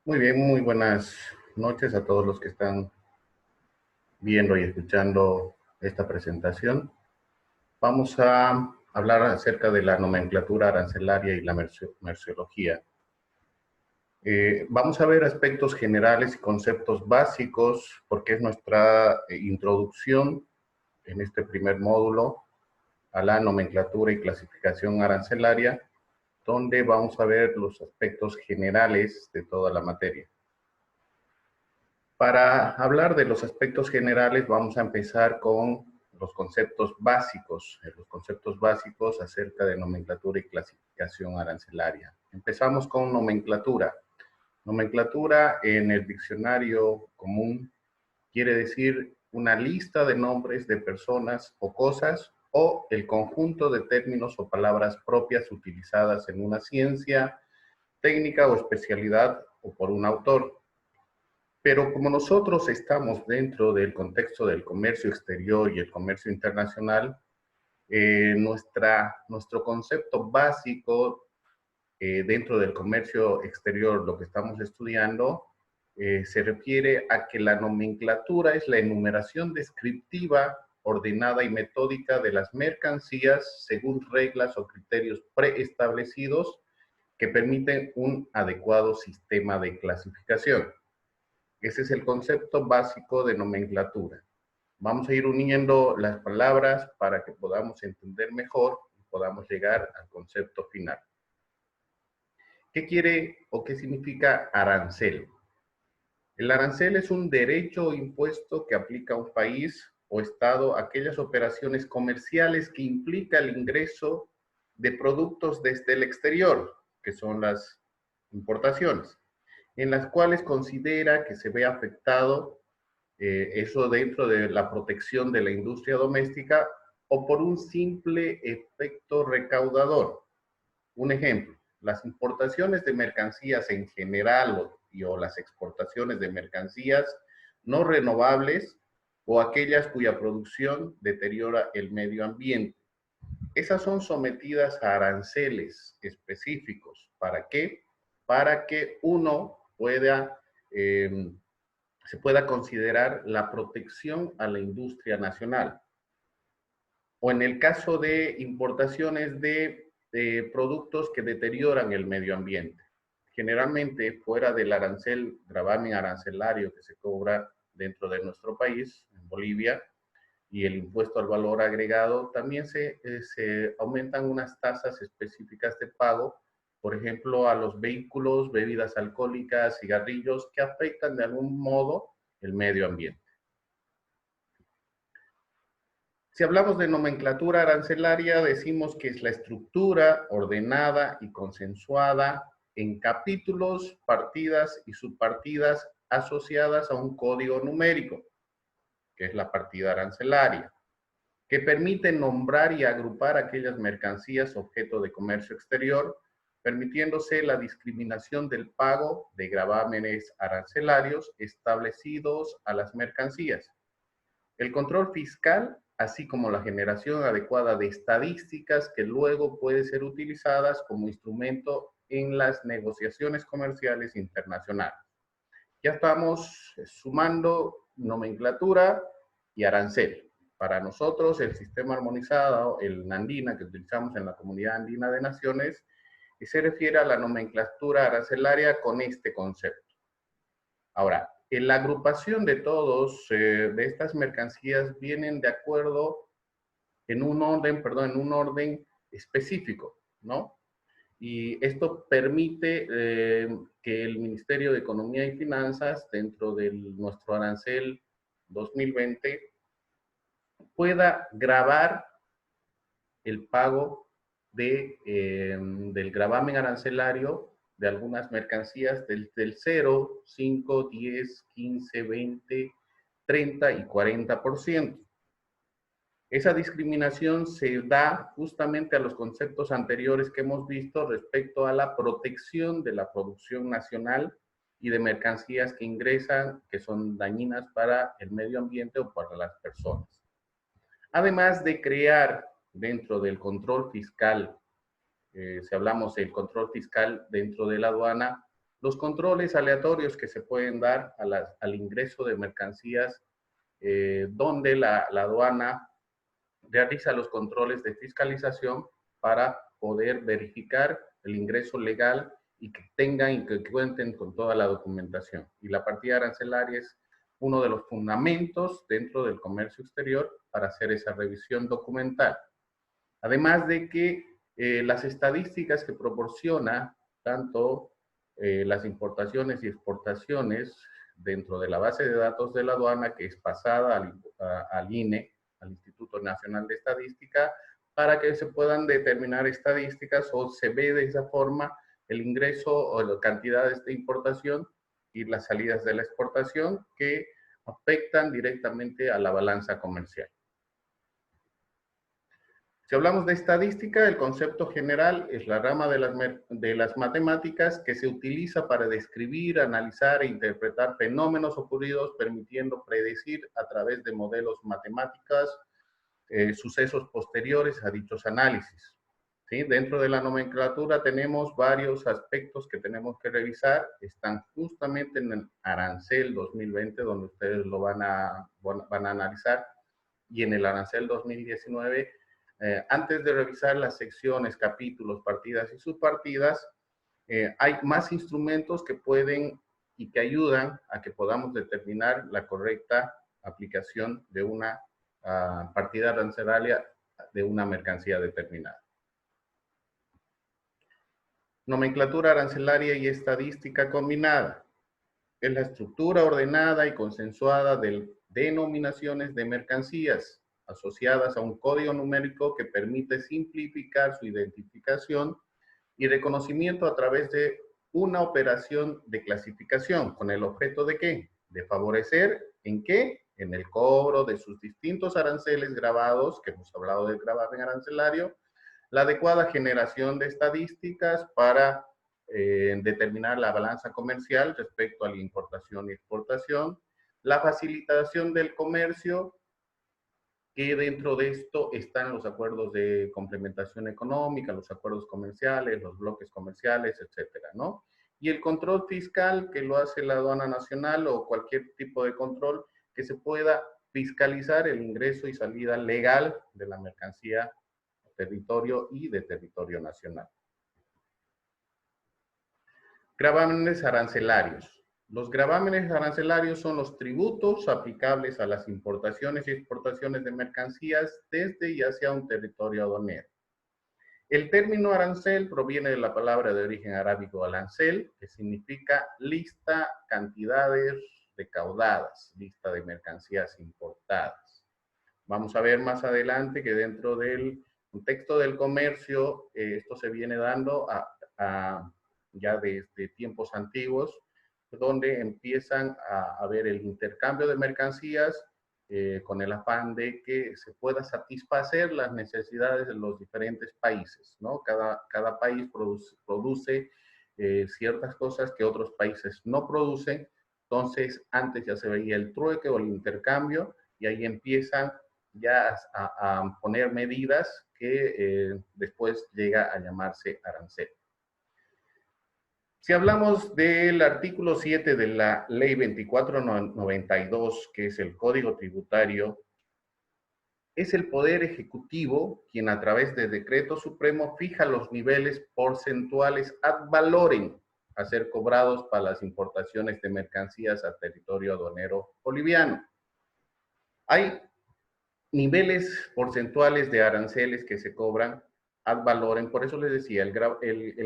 Muy bien, muy buenas noches a todos los que están viendo y escuchando esta presentación. Vamos a hablar acerca de la nomenclatura arancelaria y la merciología. Vamos a ver aspectos generales y conceptos básicos, porque es nuestra introducción en este primer módulo a la nomenclatura y clasificación arancelaria, donde vamos a ver los aspectos generales de toda la materia. Para hablar de los aspectos generales, vamos a empezar con los conceptos básicos acerca de nomenclatura y clasificación arancelaria. Empezamos con nomenclatura. Nomenclatura en el diccionario común quiere decir una lista de nombres de personas o cosas o el conjunto de términos o palabras propias utilizadas en una ciencia, técnica o especialidad o por un autor. Pero como nosotros estamos dentro del contexto del comercio exterior y el comercio internacional, nuestro concepto básico dentro del comercio exterior, lo que estamos estudiando, se refiere a que la nomenclatura es la enumeración descriptiva, ordenada y metódica de las mercancías según reglas o criterios preestablecidos que permiten un adecuado sistema de clasificación. Ese es el concepto básico de nomenclatura. Vamos a ir uniendo las palabras para que podamos entender mejor y podamos llegar al concepto final. ¿Qué quiere o qué significa arancel? El arancel es un derecho o impuesto que aplica un país o estado a aquellas operaciones comerciales que implica el ingreso de productos desde el exterior, que son las importaciones, en las cuales considera que se ve afectado eso dentro de la protección de la industria doméstica o por un simple efecto recaudador. Un ejemplo, las importaciones de mercancías en general o las exportaciones de mercancías no renovables o aquellas cuya producción deteriora el medio ambiente. Esas son sometidas a aranceles específicos. ¿Para qué? Para que uno pueda, se pueda considerar la protección a la industria nacional. O en el caso de importaciones de productos que deterioran el medio ambiente. Generalmente, fuera del arancel, gravamen arancelario que se cobra dentro de nuestro país, en Bolivia, y el impuesto al valor agregado, también se aumentan unas tasas específicas de pago, por ejemplo, a los vehículos, bebidas alcohólicas, cigarrillos, que afectan de algún modo el medio ambiente. Si hablamos de nomenclatura arancelaria, decimos que es la estructura ordenada y consensuada en capítulos, partidas y subpartidas asociadas a un código numérico, que es la partida arancelaria, que permite nombrar y agrupar aquellas mercancías objeto de comercio exterior, permitiéndose la discriminación del pago de gravámenes arancelarios establecidos a las mercancías. El control fiscal, así como la generación adecuada de estadísticas que luego pueden ser utilizadas como instrumento en las negociaciones comerciales internacionales. Ya estamos sumando nomenclatura y arancel. Para nosotros, el sistema armonizado, el Nandina, que utilizamos en la Comunidad Andina de Naciones, se refiere a la nomenclatura arancelaria con este concepto. Ahora, en la agrupación de todos de estas mercancías vienen de acuerdo en un orden específico, ¿no? Y esto permite que el Ministerio de Economía y Finanzas, dentro de nuestro arancel 2020, pueda gravar el pago del gravamen arancelario de algunas mercancías del 0, 5, 10, 15, 20, 30 y 40%. Esa discriminación se da justamente a los conceptos anteriores que hemos visto respecto a la protección de la producción nacional y de mercancías que ingresan, que son dañinas para el medio ambiente o para las personas. Además de crear dentro del control fiscal, si hablamos del control fiscal dentro de la aduana, Los controles aleatorios que se pueden dar al ingreso de mercancías, donde la aduana realiza los controles de fiscalización para poder verificar el ingreso legal y que tengan y que cuenten con toda la documentación. Y la partida arancelaria es uno de los fundamentos dentro del comercio exterior para hacer esa revisión documental. Además de que las estadísticas que proporciona tanto las importaciones y exportaciones dentro de la base de datos de la aduana, que es pasada al INE, al Instituto Nacional de Estadística, para que se puedan determinar estadísticas o se ve de esa forma el ingreso o las cantidades de importación y las salidas de la exportación que afectan directamente a la balanza comercial. Si hablamos de estadística, el concepto general es la rama de las matemáticas que se utiliza para describir, analizar e interpretar fenómenos ocurridos, permitiendo predecir a través de modelos matemáticos sucesos posteriores a dichos análisis. ¿Sí? Dentro de la nomenclatura tenemos varios aspectos que tenemos que revisar. Están justamente en el arancel 2020, donde ustedes lo van a analizar, y en el arancel 2019. Antes de revisar las secciones, capítulos, partidas y subpartidas, hay más instrumentos que pueden y que ayudan a que podamos determinar la correcta aplicación de una partida arancelaria de una mercancía determinada. Nomenclatura arancelaria y estadística combinada. Es la estructura ordenada y consensuada de denominaciones de mercancías asociadas a un código numérico que permite simplificar su identificación y reconocimiento a través de una operación de clasificación. ¿Con el objeto de qué? De favorecer, ¿en qué? En el cobro de sus distintos aranceles grabados, que hemos hablado del gravamen arancelario, la adecuada generación de estadísticas para determinar la balanza comercial respecto a la importación y exportación, la facilitación del comercio, que dentro de esto están los acuerdos de complementación económica, los acuerdos comerciales, los bloques comerciales, etcétera, ¿no? Y el control fiscal, que lo hace la aduana nacional o cualquier tipo de control que se pueda fiscalizar el ingreso y salida legal de la mercancía a territorio y de territorio nacional. Gravámenes arancelarios. Los gravámenes arancelarios son los tributos aplicables a las importaciones y exportaciones de mercancías desde y hacia un territorio aduanero. El término arancel proviene de la palabra de origen arábigo alancel, que significa lista, cantidades recaudadas, lista de mercancías importadas. Vamos a ver más adelante que dentro del contexto del comercio, esto se viene dando ya desde tiempos antiguos, donde empiezan a ver el intercambio de mercancías con el afán de que se pueda satisfacer las necesidades de los diferentes países, ¿no? Cada país produce ciertas cosas que otros países no producen, entonces antes ya se veía el trueque o el intercambio, y ahí empiezan ya a poner medidas que después llega a llamarse arancel. Si hablamos del artículo 7 de la Ley 2492, que es el Código Tributario, es el Poder Ejecutivo quien a través de decreto supremo fija los niveles porcentuales ad valorem a ser cobrados para las importaciones de mercancías a territorio aduanero boliviano. Hay niveles porcentuales de aranceles que se cobran ad valorem, por eso les decía, el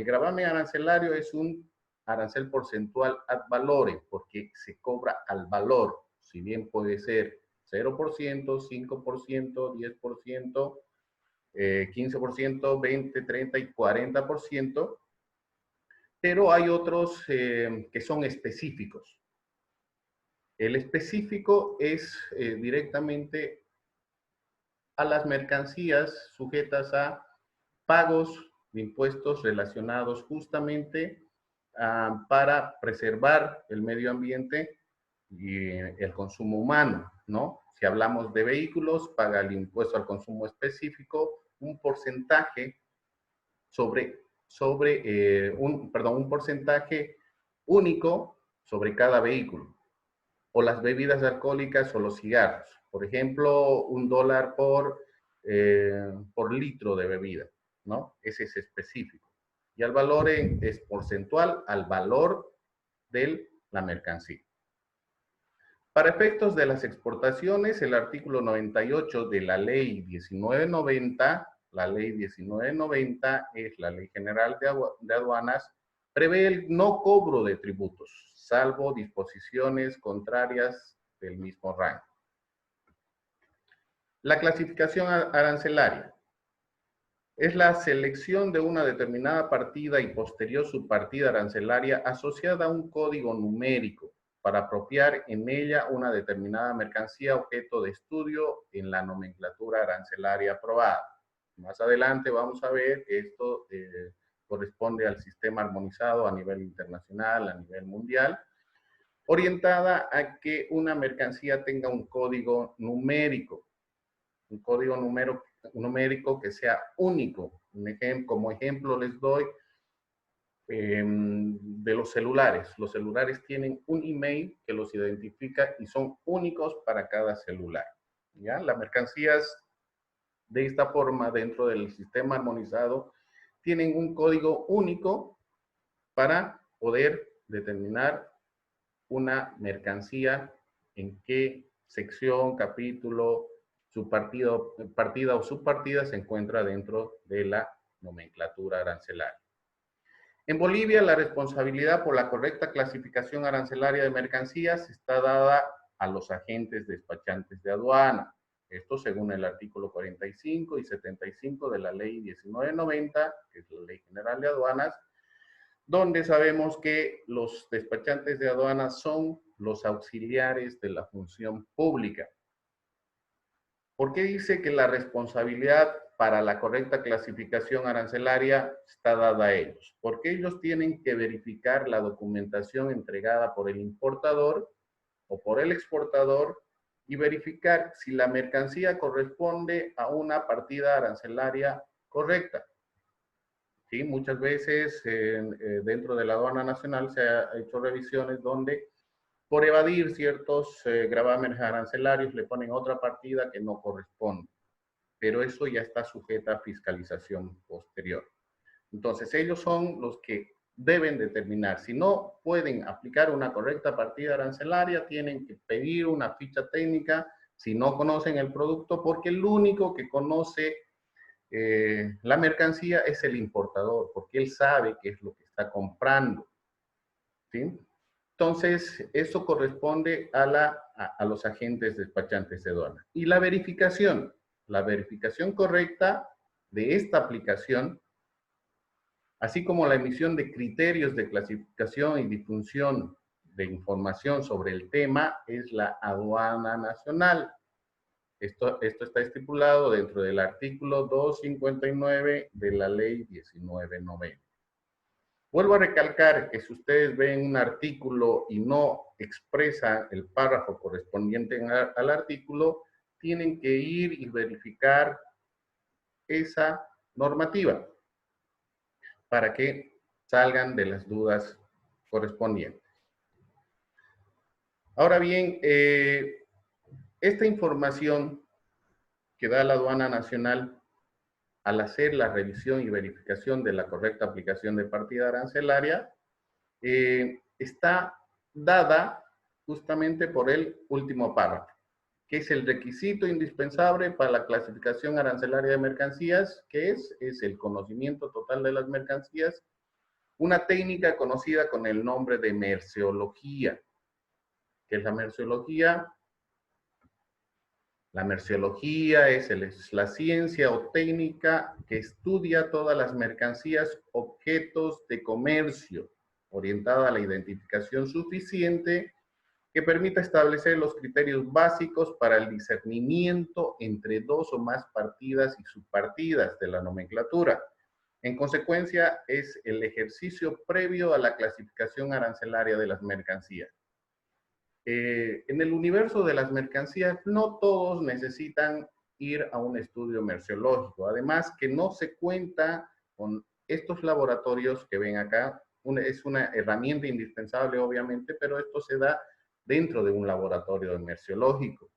gravamen arancelario es un arancel porcentual ad valorem, porque se cobra al valor, si bien puede ser 0%, 5%, 10%, 15%, 20%, 30% y 40%, pero hay otros que son específicos. El específico es directamente a las mercancías sujetas a pagos de impuestos relacionados justamente para preservar el medio ambiente y el consumo humano, ¿no? Si hablamos de vehículos, paga el impuesto al consumo específico, un porcentaje un porcentaje único sobre cada vehículo, o las bebidas alcohólicas o los cigarros. Por ejemplo, $1 por litro de bebida, ¿no? Ese es específico. Y el valor es porcentual al valor de la mercancía. Para efectos de las exportaciones, el artículo 98 de la ley 1990, la ley 1990 es la Ley General de Aduanas, prevé el no cobro de tributos, salvo disposiciones contrarias del mismo rango. La clasificación arancelaria es la selección de una determinada partida y posterior subpartida arancelaria asociada a un código numérico para apropiar en ella una determinada mercancía objeto de estudio en la nomenclatura arancelaria aprobada. Más adelante vamos a ver que esto corresponde al sistema armonizado a nivel internacional, a nivel mundial, orientada a que una mercancía tenga un código numérico, un código numérico que sea único. Como ejemplo les doy de los celulares. Los celulares tienen un email que los identifica y son únicos para cada celular. ¿Ya? Las mercancías de esta forma dentro del sistema armonizado tienen un código único para poder determinar una mercancía en qué sección, capítulo, partida o subpartida se encuentra dentro de la nomenclatura arancelaria. En Bolivia, la responsabilidad por la correcta clasificación arancelaria de mercancías está dada a los agentes despachantes de aduana. Esto según el artículo 45 y 75 de la ley 1990, que es la Ley General de Aduanas, donde sabemos que los despachantes de aduanas son los auxiliares de la función pública. ¿Por qué dice que la responsabilidad para la correcta clasificación arancelaria está dada a ellos? Porque ellos tienen que verificar la documentación entregada por el importador o por el exportador y verificar si la mercancía corresponde a una partida arancelaria correcta. ¿Sí? Muchas veces dentro de la aduana nacional se ha hecho revisiones donde por evadir ciertos gravámenes arancelarios le ponen otra partida que no corresponde, pero eso ya está sujeta a fiscalización posterior. Entonces ellos son los que deben determinar. Si no pueden aplicar una correcta partida arancelaria, tienen que pedir una ficha técnica si no conocen el producto, porque el único que conoce la mercancía es el importador, porque él sabe qué es lo que está comprando. ¿Sí? Entonces, eso corresponde a los agentes despachantes de aduana. Y la verificación correcta de esta aplicación, así como la emisión de criterios de clasificación y difusión de información sobre el tema, es la aduana nacional. Esto está estipulado dentro del artículo 259 de la ley 1990. Vuelvo a recalcar que si ustedes ven un artículo y no expresa el párrafo correspondiente al artículo, tienen que ir y verificar esa normativa para que salgan de las dudas correspondientes. Ahora bien, esta información que da la aduana nacional al hacer la revisión y verificación de la correcta aplicación de partida arancelaria, está dada justamente por el último párrafo, que es el requisito indispensable para la clasificación arancelaria de mercancías, que es el conocimiento total de las mercancías, una técnica conocida con el nombre de merceología. ¿Qué es la merceología? La merceología es la ciencia o técnica que estudia todas las mercancías, objetos de comercio, orientada a la identificación suficiente que permita establecer los criterios básicos para el discernimiento entre dos o más partidas y subpartidas de la nomenclatura. En consecuencia, es el ejercicio previo a la clasificación arancelaria de las mercancías. En el universo de las mercancías, no todos necesitan ir a un estudio merceológico. Además, que no se cuenta con estos laboratorios que ven acá, es una herramienta indispensable, obviamente, pero esto se da dentro de un laboratorio merciológico,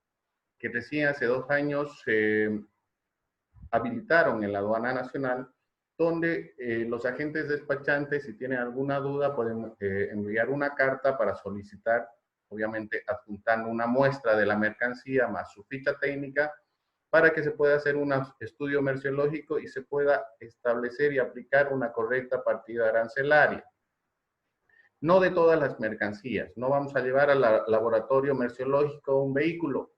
que recién hace 2 años habilitaron en la aduana nacional, donde los agentes despachantes, si tienen alguna duda, pueden enviar una carta para solicitar, obviamente adjuntando una muestra de la mercancía más su ficha técnica, para que se pueda hacer un estudio merciológico y se pueda establecer y aplicar una correcta partida arancelaria. No de todas las mercancías, no vamos a llevar al laboratorio merciológico un vehículo,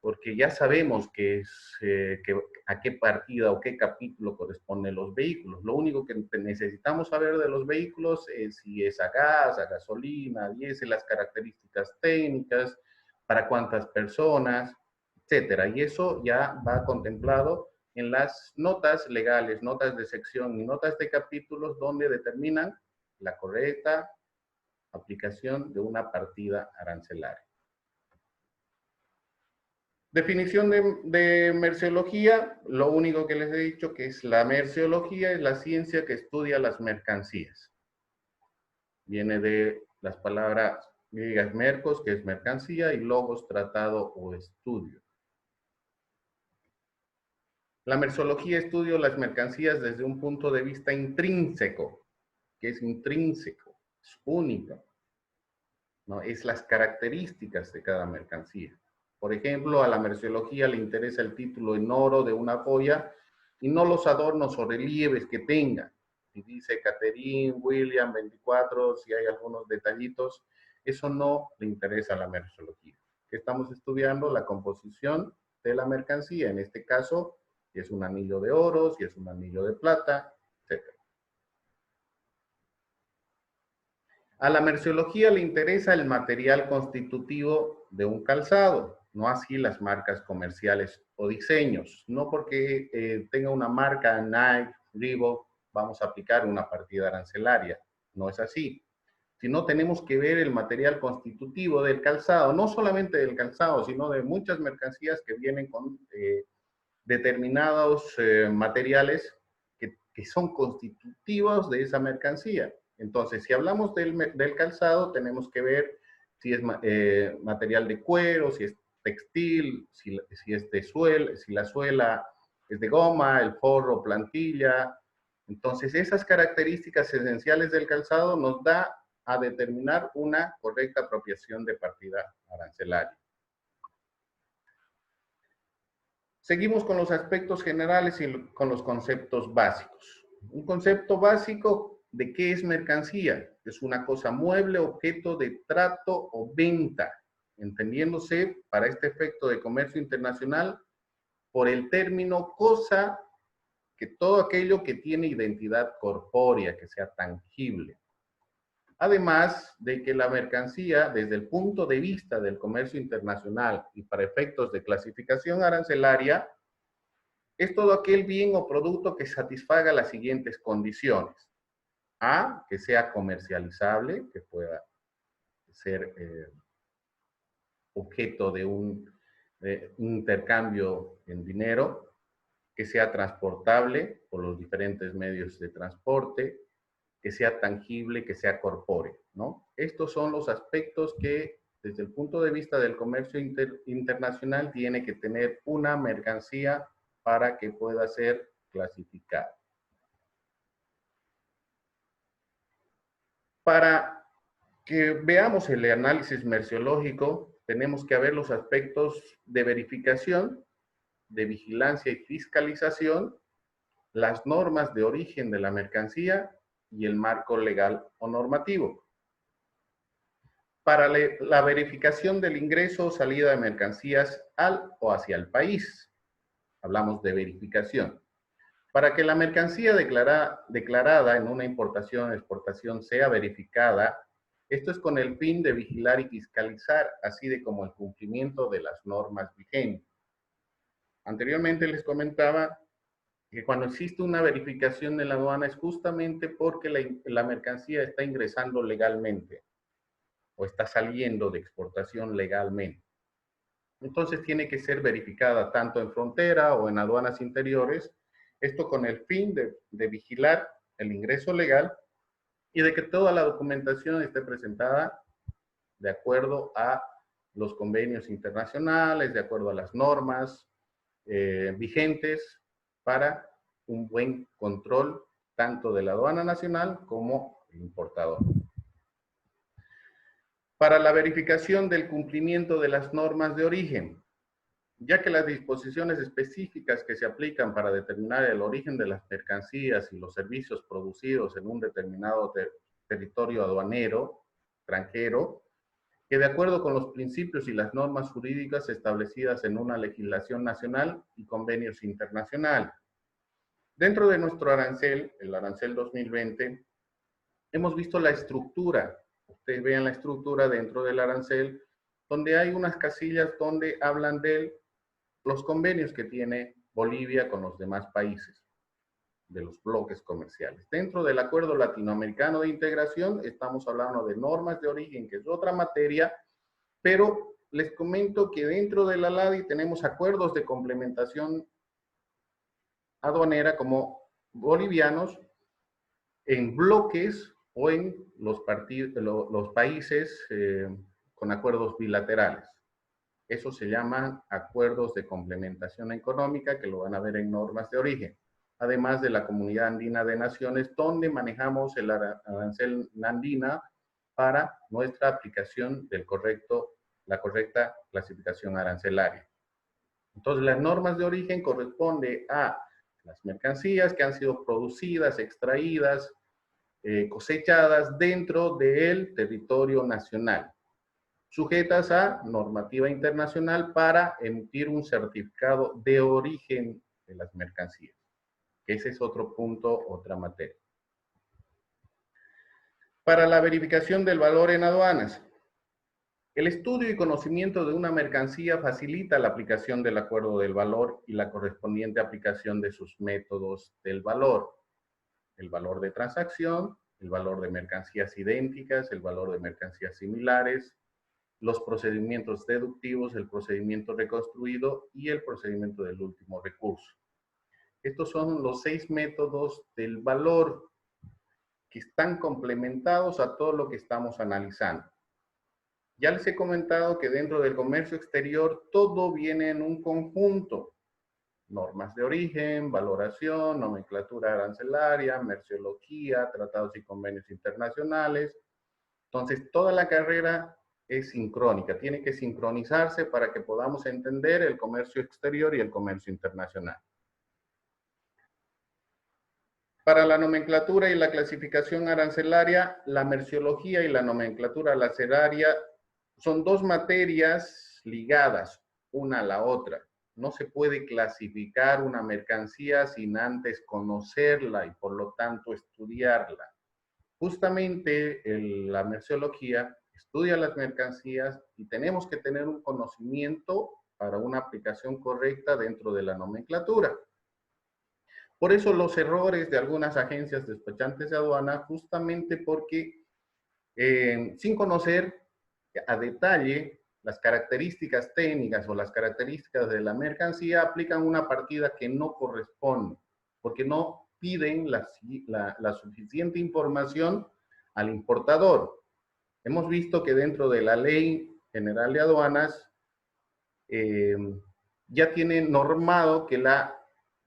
porque ya sabemos a qué partida o qué capítulo corresponden los vehículos. Lo único que necesitamos saber de los vehículos es si es a gas, a gasolina, a diésel, las características técnicas, para cuántas personas, etcétera. Y eso ya va contemplado en las notas legales, notas de sección y notas de capítulos, donde determinan la correcta aplicación de una partida arancelaria. Definición de merciología, lo único que les he dicho que es la merciología es la ciencia que estudia las mercancías. Viene de las palabras griegas mercos, que es mercancía, y logos, tratado o estudio. La merciología estudia las mercancías desde un punto de vista intrínseco, que es intrínseco, es único, ¿no? Es las características de cada mercancía. Por ejemplo, a la merciología le interesa el título en oro de una joya y no los adornos o relieves que tenga. Si dice Catherine, William, 24, si hay algunos detallitos, eso no le interesa a la merciología. Estamos estudiando la composición de la mercancía, en este caso, si es un anillo de oro, si es un anillo de plata, etc. A la merciología le interesa el material constitutivo de un calzado, no así las marcas comerciales o diseños. No porque tenga una marca Nike, Reebok, vamos a aplicar una partida arancelaria. No es así. Sino tenemos que ver el material constitutivo del calzado, no solamente del calzado, sino de muchas mercancías que vienen con determinados materiales que son constitutivos de esa mercancía. Entonces, si hablamos del calzado, tenemos que ver si es material de cuero, si es textil, si es de suela, si la suela es de goma, el forro, plantilla. Entonces, esas características esenciales del calzado nos da a determinar una correcta apropiación de partida arancelaria. Seguimos con los aspectos generales y con los conceptos básicos. Un concepto básico de qué es mercancía. Es una cosa mueble, objeto de trato o venta, entendiéndose para este efecto de comercio internacional por el término cosa, que todo aquello que tiene identidad corpórea, que sea tangible. Además de que la mercancía, desde el punto de vista del comercio internacional y para efectos de clasificación arancelaria, es todo aquel bien o producto que satisfaga las siguientes condiciones. A, que sea comercializable, que pueda ser objeto de un intercambio en dinero, que sea transportable por los diferentes medios de transporte, que sea tangible, que sea corpóreo, ¿no? Estos son los aspectos que, desde el punto de vista del comercio internacional, tiene que tener una mercancía para que pueda ser clasificada. Para que veamos el análisis merciológico, tenemos que ver los aspectos de verificación, de vigilancia y fiscalización, las normas de origen de la mercancía y el marco legal o normativo. Para la verificación del ingreso o salida de mercancías al o hacia el país, hablamos de verificación. Para que la mercancía declarada en una importación o exportación sea verificada, esto es con el fin de vigilar y fiscalizar, así de como el cumplimiento de las normas vigentes. Anteriormente les comentaba que cuando existe una verificación en la aduana es justamente porque la mercancía está ingresando legalmente o está saliendo de exportación legalmente. Entonces tiene que ser verificada tanto en frontera o en aduanas interiores, esto con el fin de vigilar el ingreso legal y de que toda la documentación esté presentada de acuerdo a los convenios internacionales, de acuerdo a las normas vigentes para un buen control tanto de la aduana nacional como el importador. Para la verificación del cumplimiento de las normas de origen, ya que las disposiciones específicas que se aplican para determinar el origen de las mercancías y los servicios producidos en un determinado territorio aduanero extranjero, que de acuerdo con los principios y las normas jurídicas establecidas en una legislación nacional y convenios internacionales. Dentro de nuestro arancel, el arancel 2020, hemos visto la estructura. Ustedes vean la estructura dentro del arancel, donde hay unas casillas donde hablan de los convenios que tiene Bolivia con los demás países de los bloques comerciales. Dentro del Acuerdo Latinoamericano de Integración estamos hablando de normas de origen, que es otra materia, pero les comento que dentro de la LADI tenemos acuerdos de complementación aduanera como bolivianos en bloques o en los países con acuerdos bilaterales. Eso se llaman acuerdos de complementación económica, que lo van a ver en normas de origen. Además de la Comunidad Andina de Naciones, donde manejamos el arancel andina para nuestra aplicación del la correcta clasificación arancelaria. Entonces, las normas de origen corresponden a las mercancías que han sido producidas, extraídas, cosechadas dentro del territorio nacional, sujetas a normativa internacional para emitir un certificado de origen de las mercancías. Ese es otro punto, otra materia. Para la verificación del valor en aduanas, el estudio y conocimiento de una mercancía facilita la aplicación del acuerdo del valor y la correspondiente aplicación de sus métodos del valor. El valor de transacción, el valor de mercancías idénticas, el valor de mercancías similares, los procedimientos deductivos, el procedimiento reconstruido y el procedimiento del último recurso. Estos son los 6 métodos del valor que están complementados a todo lo que estamos analizando. Ya les he comentado que dentro del comercio exterior todo viene en un conjunto. Normas de origen, valoración, nomenclatura arancelaria, merciología, tratados y convenios internacionales. Entonces, toda la carrera es sincrónica, tiene que sincronizarse para que podamos entender el comercio exterior y el comercio internacional. Para la nomenclatura y la clasificación arancelaria, la merciología y la nomenclatura arancelaria son dos materias ligadas una a la otra. No se puede clasificar una mercancía sin antes conocerla y por lo tanto estudiarla. Justamente la merciología estudia las mercancías y tenemos que tener un conocimiento para una aplicación correcta dentro de la nomenclatura. Por eso los errores de algunas agencias despachantes de aduana, justamente porque sin conocer a detalle las características técnicas o las características de la mercancía, aplican una partida que no corresponde, porque no piden la suficiente información al importador. Hemos visto que dentro de la Ley General de Aduanas ya tiene normado que las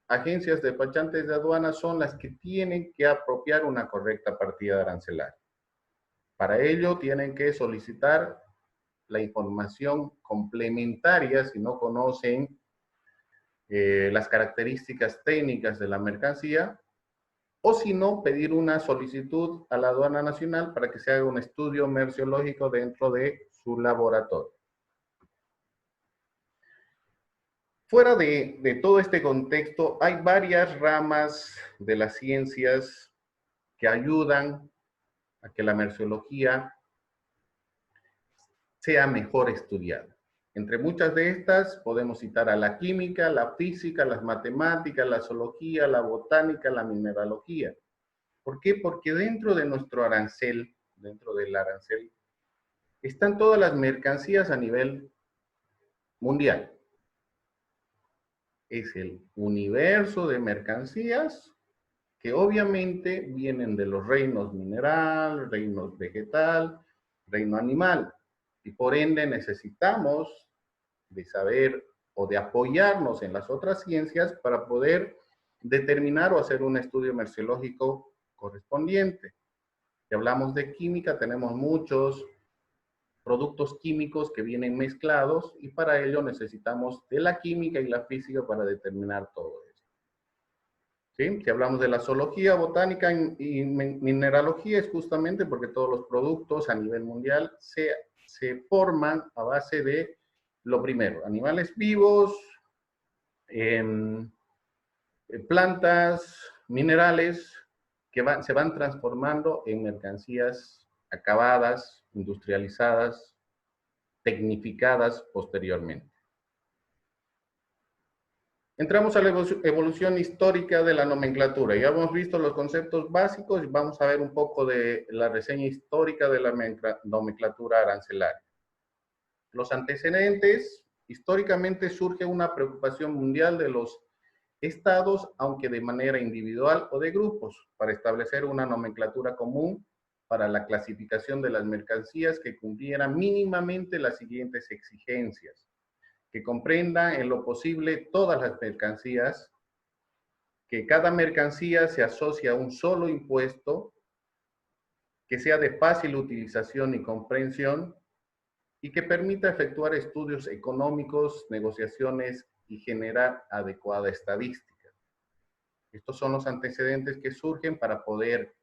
agencias despachantes de aduanas son las que tienen que apropiar una correcta partida arancelaria. Para ello tienen que solicitar la información complementaria si no conocen las características técnicas de la mercancía, o si no, pedir una solicitud a la aduana nacional para que se haga un estudio merciológico dentro de su laboratorio. Fuera de todo este contexto, hay varias ramas de las ciencias que ayudan a que la merciología sea mejor estudiada. Entre muchas de estas podemos citar a la química, la física, las matemáticas, la zoología, la botánica, la mineralogía. ¿Por qué? Porque dentro de nuestro arancel, dentro del arancel, están todas las mercancías a nivel mundial. Es el universo de mercancías que obviamente vienen de los reinos mineral, reinos vegetal, reino animal, y por ende necesitamos de saber o de apoyarnos en las otras ciencias para poder determinar o hacer un estudio merciológico correspondiente. Si hablamos de química, tenemos muchos productos químicos que vienen mezclados y para ello necesitamos de la química y la física para determinar todo eso. ¿Sí? Si hablamos de la zoología, botánica y mineralogía, es justamente porque todos los productos a nivel mundial se forman a base de lo primero, animales vivos, plantas, minerales, que se van transformando en mercancías acabadas, industrializadas, tecnificadas posteriormente. Entramos a la evolución histórica de la nomenclatura. Ya hemos visto los conceptos básicos y vamos a ver un poco de la reseña histórica de la nomenclatura arancelaria. Los antecedentes, históricamente surge una preocupación mundial de los estados, aunque de manera individual o de grupos, para establecer una nomenclatura común para la clasificación de las mercancías que cumpliera mínimamente las siguientes exigencias: que comprenda en lo posible todas las mercancías, que cada mercancía se asocie a un solo impuesto, que sea de fácil utilización y comprensión, y que permita efectuar estudios económicos, negociaciones y generar adecuada estadística. Estos son los antecedentes que surgen para poder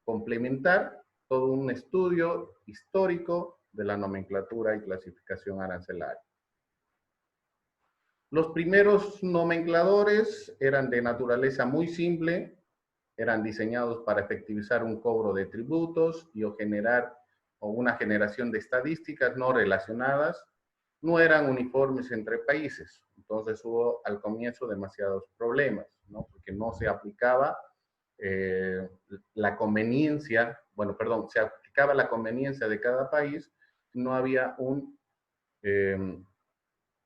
complementar todo un estudio histórico de la nomenclatura y clasificación arancelaria. Los primeros nomencladores eran de naturaleza muy simple, eran diseñados para efectivizar un cobro de tributos y o generar una generación de estadísticas no relacionadas, no eran uniformes entre países. Entonces hubo al comienzo demasiados problemas, ¿no? Porque no se aplicaba la conveniencia, bueno, perdón, se aplicaba la conveniencia de cada país, no había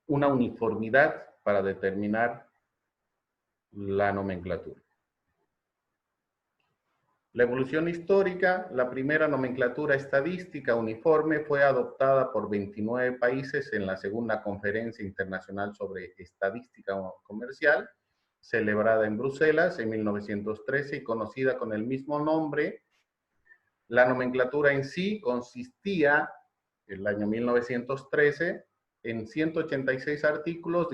una uniformidad para determinar la nomenclatura. La evolución histórica, la primera nomenclatura estadística uniforme fue adoptada por 29 países en la segunda Conferencia Internacional sobre Estadística Comercial, celebrada en Bruselas en 1913 y conocida con el mismo nombre. La nomenclatura en sí consistía, en el año 1913, en 186 artículos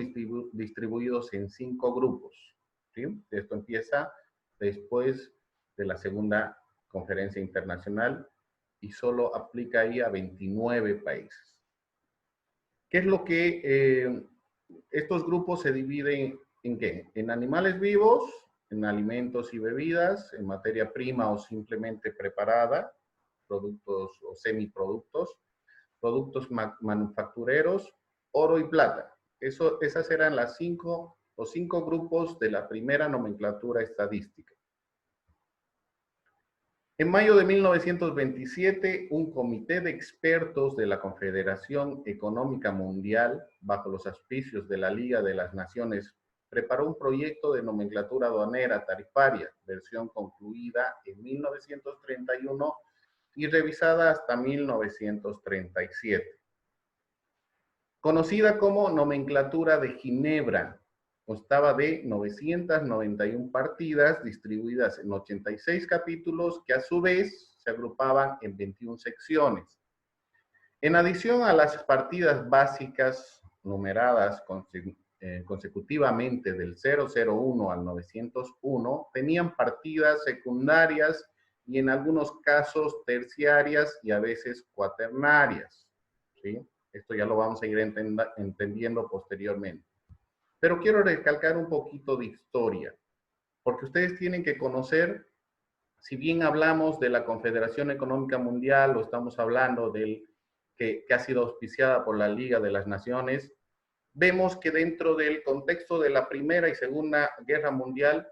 distribuidos en 5 grupos. ¿Sí? Esto empieza después de la segunda conferencia internacional y solo aplica ahí a 29 países. ¿Qué es lo que estos grupos se dividen en qué? En animales vivos, en alimentos y bebidas, en materia prima o simplemente preparada, productos o semiproductos, productos manufactureros, oro y plata. Esas eran los cinco grupos de la primera nomenclatura estadística. En mayo de 1927, un comité de expertos de la Confederación Económica Mundial, bajo los auspicios de la Liga de las Naciones, preparó un proyecto de nomenclatura aduanera tarifaria, versión concluida en 1931 y revisada hasta 1937. Conocida como nomenclatura de Ginebra, constaba de 991 partidas distribuidas en 86 capítulos que a su vez se agrupaban en 21 secciones. En adición a las partidas básicas numeradas consecutivamente del 001 al 901, tenían partidas secundarias y en algunos casos terciarias y a veces cuaternarias. ¿Sí? Esto ya lo vamos a ir entendiendo posteriormente. Pero quiero recalcar un poquito de historia, porque ustedes tienen que conocer, si bien hablamos de la Confederación Económica Mundial o estamos hablando del que ha sido auspiciada por la Liga de las Naciones, vemos que dentro del contexto de la Primera y Segunda Guerra Mundial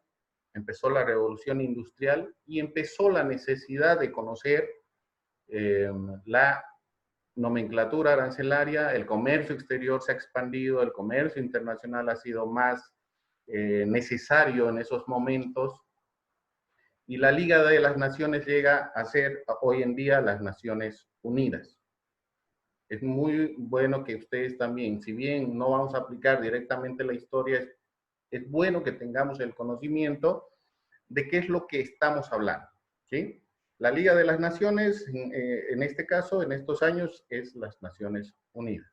empezó la Revolución Industrial y empezó la necesidad de conocer la nomenclatura arancelaria, el comercio exterior se ha expandido, el comercio internacional ha sido más necesario en esos momentos y la Liga de las Naciones llega a ser hoy en día las Naciones Unidas. Es muy bueno que ustedes también, si bien no vamos a aplicar directamente la historia, es bueno que tengamos el conocimiento de qué es lo que estamos hablando, ¿sí? La Liga de las Naciones, en este caso, en estos años, es las Naciones Unidas.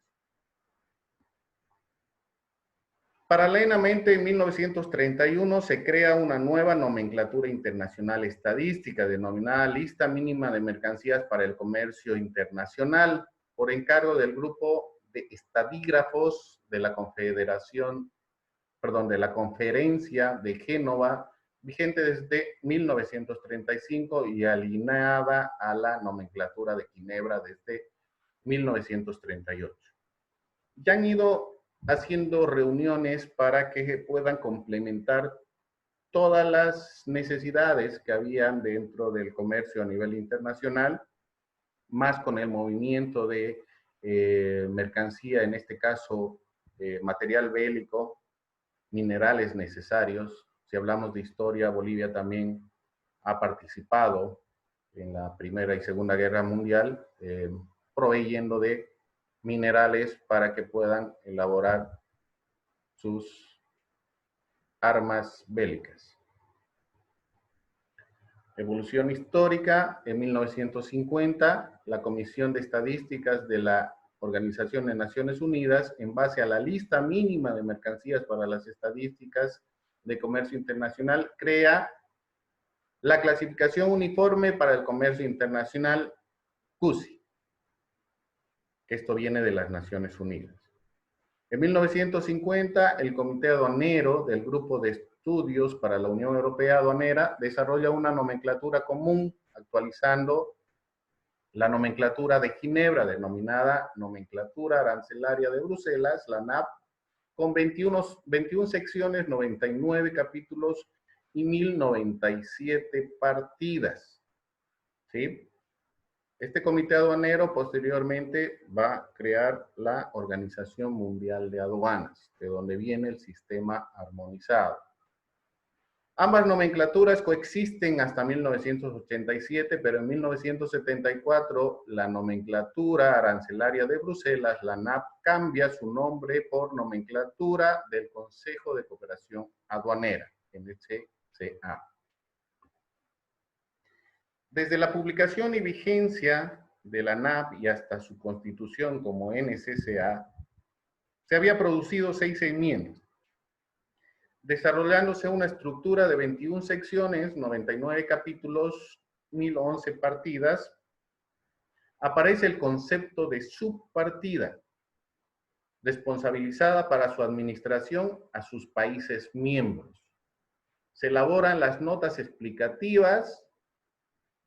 Paralelamente, en 1931 se crea una nueva nomenclatura internacional estadística denominada Lista Mínima de Mercancías para el Comercio Internacional, por encargo del Grupo de Estadígrafos de la de la Conferencia de Génova, vigente desde 1935 y alineada a la nomenclatura de Ginebra desde 1938. Ya han ido haciendo reuniones para que puedan complementar todas las necesidades que habían dentro del comercio a nivel internacional, más con el movimiento de mercancía, en este caso material bélico, minerales necesarios. Si hablamos de historia, Bolivia también ha participado en la Primera y Segunda Guerra Mundial, proveyendo de minerales para que puedan elaborar sus armas bélicas. Evolución histórica, en 1950, la Comisión de Estadísticas de la Organización de Naciones Unidas, en base a la lista mínima de mercancías para las estadísticas de comercio internacional, crea la clasificación uniforme para el comercio internacional, CUSI, que esto viene de las Naciones Unidas. En 1950, el Comité Aduanero del Grupo de Estudios para la Unión Europea Aduanera desarrolla una nomenclatura común, actualizando la nomenclatura de Ginebra, denominada Nomenclatura Arancelaria de Bruselas, la NAP, con 21 secciones, 99 capítulos y 1097 partidas. ¿Sí? Este comité aduanero posteriormente va a crear la Organización Mundial de Aduanas, de donde viene el sistema armonizado. Ambas nomenclaturas coexisten hasta 1987, pero en 1974 la nomenclatura arancelaria de Bruselas, la NAP, cambia su nombre por nomenclatura del Consejo de Cooperación Aduanera, NCCA. Desde la publicación y vigencia de la NAP y hasta su constitución como NCCA, se había producido 6 enmiendas, desarrollándose una estructura de 21 secciones, 99 capítulos, 1011 partidas. Aparece el concepto de subpartida, responsabilizada para su administración a sus países miembros. Se elaboran las notas explicativas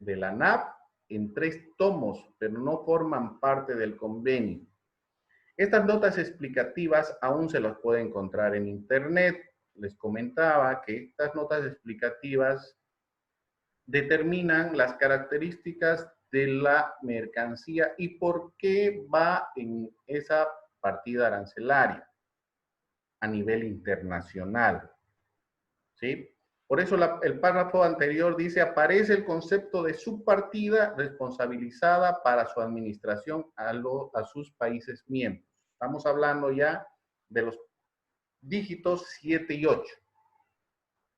de la NAP en 3 tomos, pero no forman parte del convenio. Estas notas explicativas aún se las puede encontrar en internet. Les comentaba que estas notas explicativas determinan las características de la mercancía y por qué va en esa partida arancelaria a nivel internacional. ¿Sí? Por eso el párrafo anterior dice, aparece el concepto de subpartida responsabilizada para su administración a sus países miembros. Estamos hablando ya de los dígitos 7 y 8.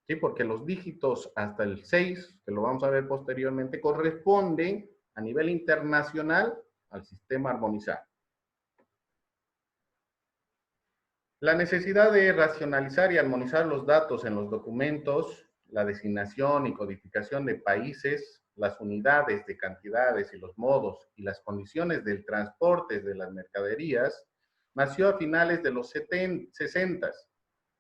¿Sí? Porque los dígitos hasta el 6, que lo vamos a ver posteriormente, corresponden a nivel internacional al sistema armonizado. La necesidad de racionalizar y armonizar los datos en los documentos, la designación y codificación de países, las unidades de cantidades y los modos y las condiciones del transporte de las mercaderías, nació a finales de los 60,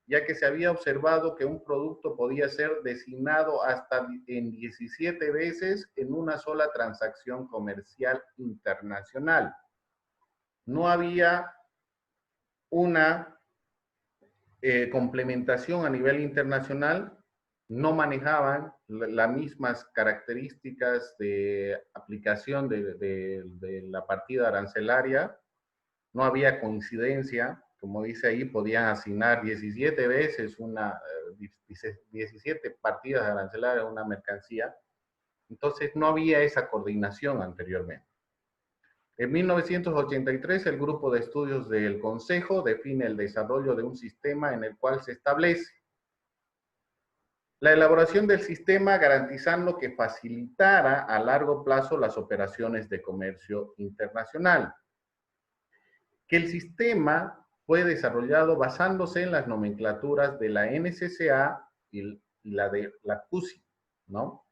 ya que se había observado que un producto podía ser designado hasta en 17 veces en una sola transacción comercial internacional. No había una complementación a nivel internacional, no manejaban las mismas características de aplicación de la partida arancelaria, no había coincidencia, como dice ahí, podían asignar 17 veces 17 partidas arancelarias a una mercancía. Entonces no había esa coordinación anteriormente. En 1983, el grupo de estudios del Consejo define el desarrollo de un sistema en el cual se establece la elaboración del sistema garantizando que facilitara a largo plazo las operaciones de comercio internacional. Que el sistema fue desarrollado basándose en las nomenclaturas de la NCCA y la de la CUSI, ¿no?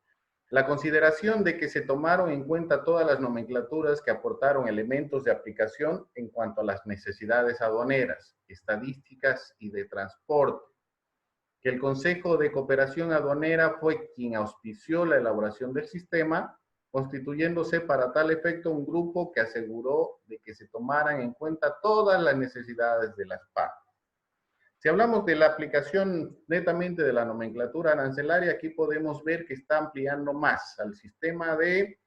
La consideración de que se tomaron en cuenta todas las nomenclaturas que aportaron elementos de aplicación en cuanto a las necesidades aduaneras, estadísticas y de transporte. Que el Consejo de Cooperación Aduanera fue quien auspició la elaboración del sistema, constituyéndose para tal efecto un grupo que aseguró de que se tomaran en cuenta todas las necesidades de las partes. Si hablamos de la aplicación netamente de la nomenclatura arancelaria, aquí podemos ver que está ampliando más al sistema de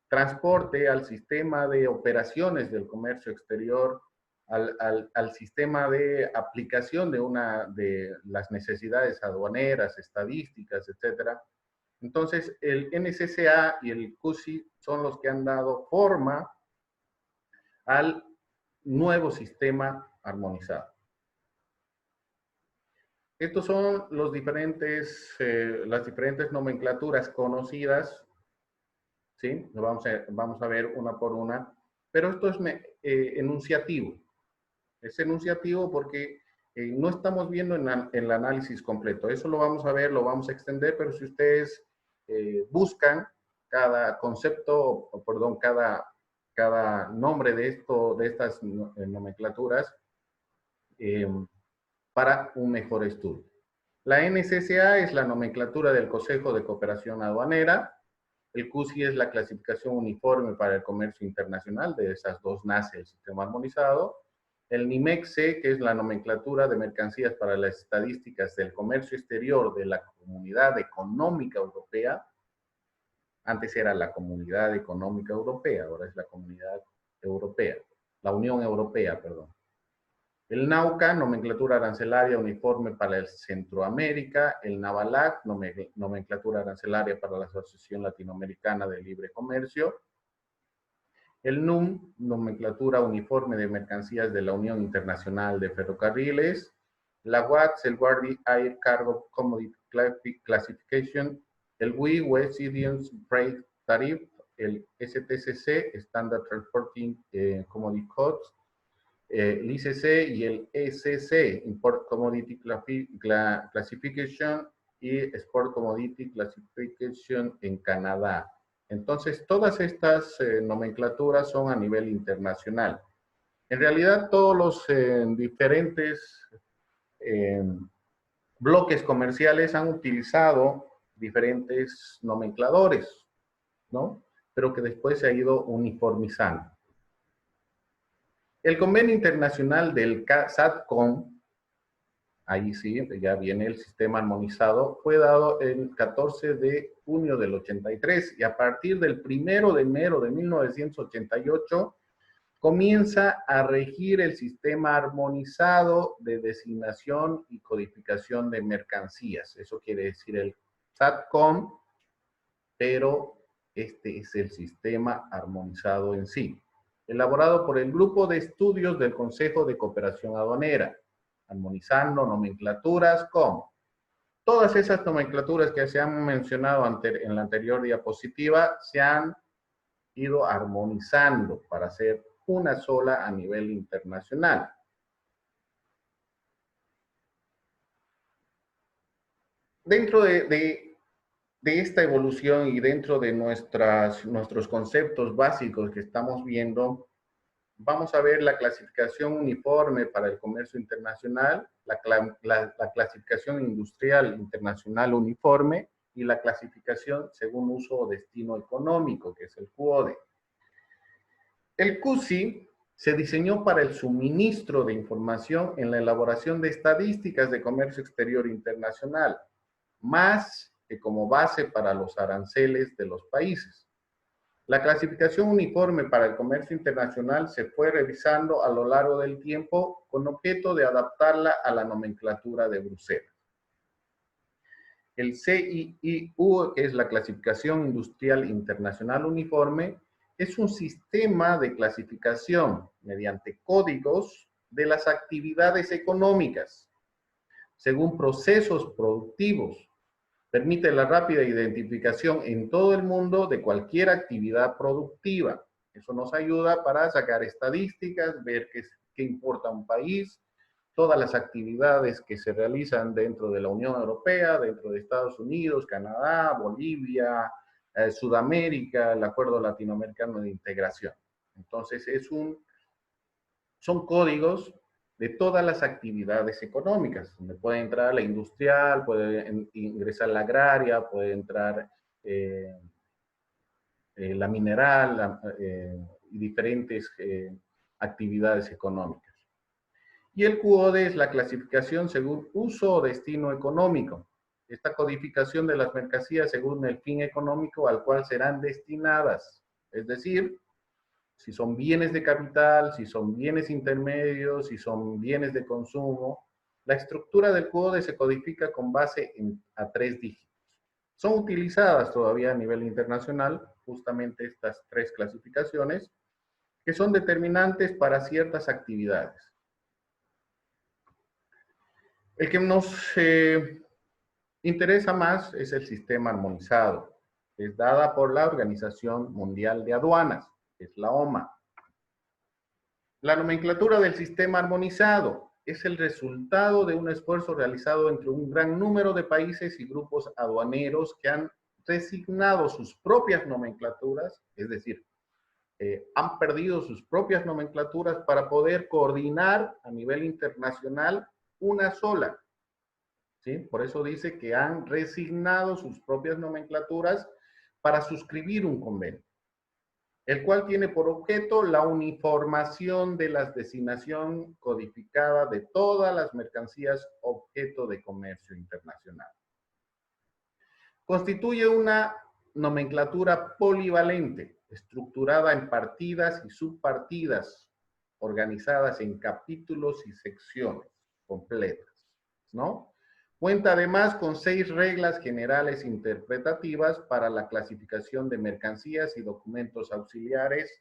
transporte, al sistema de operaciones del comercio exterior, al sistema de aplicación de las necesidades aduaneras, estadísticas, etcétera. Entonces, el NCCA y el CUSI son los que han dado forma al nuevo sistema armonizado. Estos son las diferentes nomenclaturas conocidas, ¿sí? Vamos a ver una por una, pero esto es enunciativo. Es enunciativo porque no estamos viendo en el análisis completo. Eso lo vamos a ver, lo vamos a extender, pero si ustedes buscan cada concepto, perdón, cada nombre de estas nomenclaturas, para un mejor estudio. La NCCA es la nomenclatura del Consejo de Cooperación Aduanera. El CUSI es la clasificación uniforme para el comercio internacional. De esas dos nace el sistema armonizado. El NIMEC-C, que es la nomenclatura de mercancías para las estadísticas del comercio exterior de la Comunidad Económica Europea. Antes era la Comunidad Económica Europea, ahora es la Comunidad Europea. La Unión Europea, perdón. El NAUCA, nomenclatura arancelaria uniforme para el Centroamérica. El NAVALAC, nomenclatura arancelaria para la Asociación Latinoamericana de Libre Comercio. El NUM, nomenclatura uniforme de mercancías de la Unión Internacional de Ferrocarriles. La WACS, el World Air Cargo Commodity Classification. El WI, West Indian Freight Tariff. El STCC, Standard Transporting Commodity Codes. El ICC y el ECC, Import Commodity Classification, y Export Commodity Classification en Canadá. Entonces, todas estas nomenclaturas son a nivel internacional. En realidad, todos los diferentes bloques comerciales han utilizado diferentes nomencladores, ¿no? Pero que después se ha ido uniformizando. El convenio internacional del SATCOM, ahí sí, ya viene el sistema armonizado, fue dado el 14 de junio del 83 y a partir del 1 de enero de 1988 comienza a regir el sistema armonizado de designación y codificación de mercancías. Eso quiere decir el SATCOM, pero este es el sistema armonizado en sí, elaborado por el Grupo de Estudios del Consejo de Cooperación Aduanera, armonizando nomenclaturas como todas esas nomenclaturas que se han mencionado en la anterior diapositiva se han ido armonizando para hacer una sola a nivel internacional. Dentro de esta evolución y dentro de nuestros conceptos básicos que estamos viendo, vamos a ver la clasificación uniforme para el comercio internacional, la clasificación industrial internacional uniforme y la clasificación según uso o destino económico, que es el QODE. El CUSI se diseñó para el suministro de información en la elaboración de estadísticas de comercio exterior internacional, más que como base para los aranceles de los países. La clasificación uniforme para el comercio internacional se fue revisando a lo largo del tiempo con objeto de adaptarla a la nomenclatura de Bruselas. El CIIU, que es la Clasificación Industrial Internacional Uniforme, es un sistema de clasificación mediante códigos de las actividades económicas, según procesos productivos. Permite la rápida identificación en todo el mundo de cualquier actividad productiva. Eso nos ayuda para sacar estadísticas, ver qué importa un país, todas las actividades que se realizan dentro de la Unión Europea, dentro de Estados Unidos, Canadá, Bolivia, Sudamérica, el Acuerdo Latinoamericano de Integración. Entonces, son códigos de todas las actividades económicas, donde puede entrar la industrial, puede ingresar la agraria, puede entrar la mineral y diferentes actividades económicas. Y el QOD es la clasificación según uso o destino económico. Esta codificación de las mercancías según el fin económico al cual serán destinadas, es decir, si son bienes de capital, si son bienes intermedios, si son bienes de consumo. La estructura del QOD se codifica con base a 3 dígitos. Son utilizadas todavía a nivel internacional, justamente estas 3 clasificaciones, que son determinantes para ciertas actividades. El que nos interesa más es el sistema armonizado. Es dada por la Organización Mundial de Aduanas, que es la OMA. La nomenclatura del sistema armonizado es el resultado de un esfuerzo realizado entre un gran número de países y grupos aduaneros que han resignado sus propias nomenclaturas, es decir, han perdido sus propias nomenclaturas para poder coordinar a nivel internacional una sola. ¿Sí? Por eso dice que han resignado sus propias nomenclaturas para suscribir un convenio, el cual tiene por objeto la uniformación de la designación codificada de todas las mercancías objeto de comercio internacional. Constituye una nomenclatura polivalente, estructurada en partidas y subpartidas, organizadas en capítulos y secciones completas, ¿no? Cuenta además con 6 reglas generales interpretativas para la clasificación de mercancías y documentos auxiliares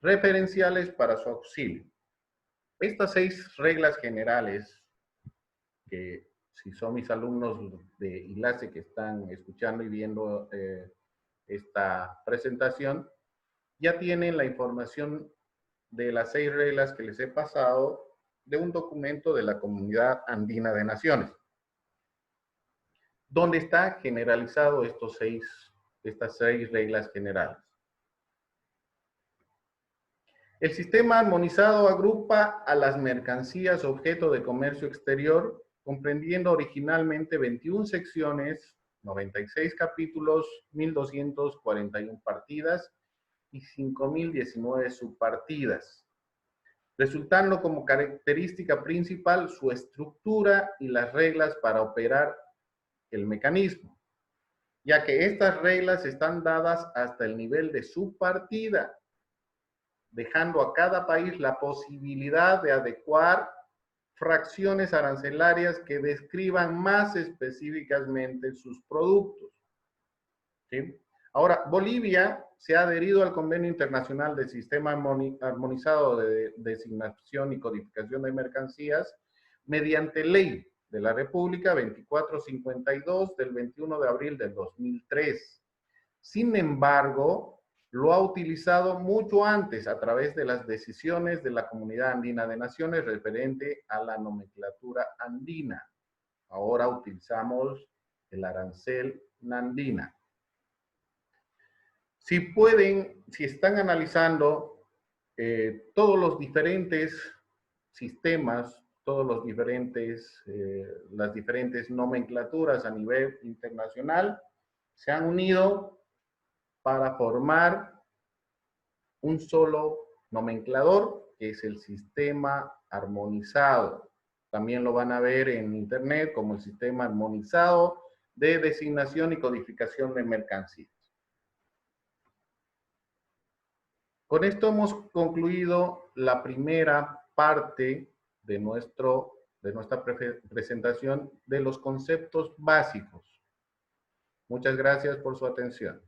referenciales para su auxilio. Estas 6 reglas generales, que si son mis alumnos de ILACE que están escuchando y viendo esta presentación, ya tienen la información de las 6 reglas que les he pasado de un documento de la Comunidad Andina de Naciones, donde está generalizado estas 6 reglas generales. El sistema armonizado agrupa a las mercancías objeto de comercio exterior, comprendiendo originalmente 21 secciones, 96 capítulos, 1.241 partidas y 5.019 subpartidas, resultando como característica principal su estructura y las reglas para operar el mecanismo, ya que estas reglas están dadas hasta el nivel de subpartida, dejando a cada país la posibilidad de adecuar fracciones arancelarias que describan más específicamente sus productos. ¿Sí? Ahora, Bolivia se ha adherido al Convenio Internacional del Sistema Armonizado de Designación y Codificación de Mercancías mediante ley de la República 2452 del 21 de abril del 2003. Sin embargo, lo ha utilizado mucho antes a través de las decisiones de la Comunidad Andina de Naciones referente a la nomenclatura andina. Ahora utilizamos el arancel nandina. Si están analizando todos los diferentes sistemas, las diferentes nomenclaturas a nivel internacional, se han unido para formar un solo nomenclador, que es el sistema armonizado. También lo van a ver en internet como el sistema armonizado de designación y codificación de mercancías. Con esto hemos concluido la primera parte de, de nuestra presentación de los conceptos básicos. Muchas gracias por su atención.